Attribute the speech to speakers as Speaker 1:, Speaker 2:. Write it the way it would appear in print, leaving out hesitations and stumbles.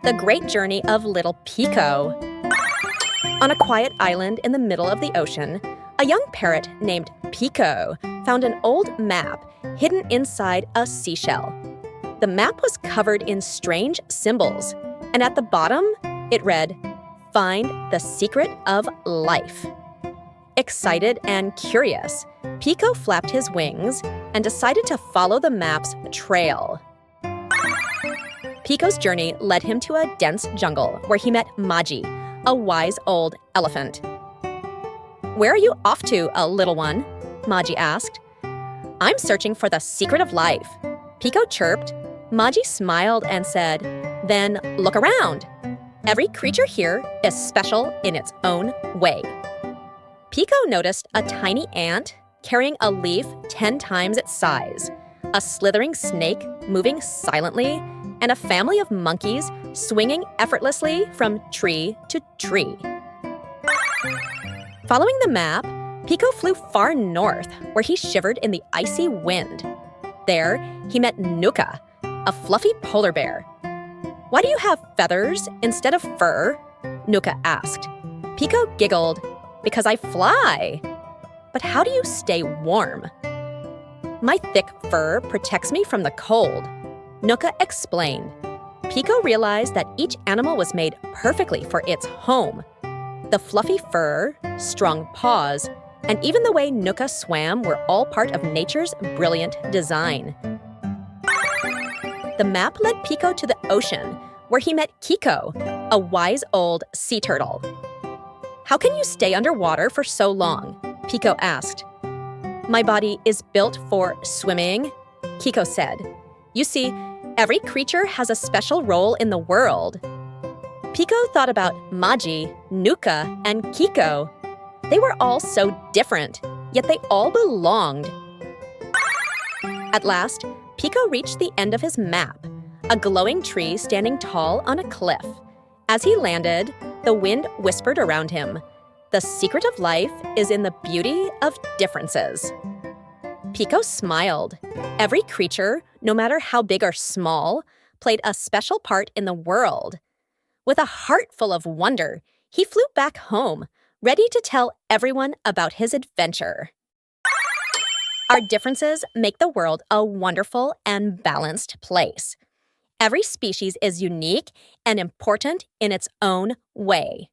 Speaker 1: The Great Journey of Little Piko. On a quiet island in the middle of the ocean, a young parrot named Piko found an old map hidden inside a seashell. The map was covered in strange symbols, and at the bottom, it read, "Find the secret of life." Excited and curious, Piko flapped his wings and decided to follow the map's trail. Piko's journey led him to a dense jungle where he met Maji, a wise old elephant. "Where are you off to, little one?" Maji asked. "I'm searching for the secret of life," Piko chirped. Maji smiled and said, "Then look around. Every creature here is special in its own way." Piko noticed a tiny ant carrying a leaf 10 times its size, a slithering snake moving silently, and a family of monkeys swinging effortlessly from tree to tree. Following the map, Piko flew far north, where he shivered in the icy wind. There, he met Nuka, a fluffy polar bear. "Why do you have feathers instead of fur?" Nuka asked. Piko giggled, "Because I fly." "But how do you stay warm?" "My thick fur protects me from the cold," Nuka explained. Piko realized that each animal was made perfectly for its home. The fluffy fur, strong paws, and even the way Nuka swam were all part of nature's brilliant design. The map led Piko to the ocean, where he met Kiko, a wise old sea turtle. "How can you stay underwater for so long?" Piko asked. "My body is built for swimming," Kiko said. "You see, every creature has a special role in the world." Piko thought about Maji, Nuka, and Kiko. They were all so different, yet they all belonged. At last, Piko reached the end of his map, a glowing tree standing tall on a cliff. As he landed, the wind whispered around him, "The secret of life is in the beauty of differences." Piko smiled. Every creature, no matter how big or small, played a special part in the world. With a heart full of wonder, he flew back home, ready to tell everyone about his adventure. Our differences make the world a wonderful and balanced place. Every species is unique and important in its own way.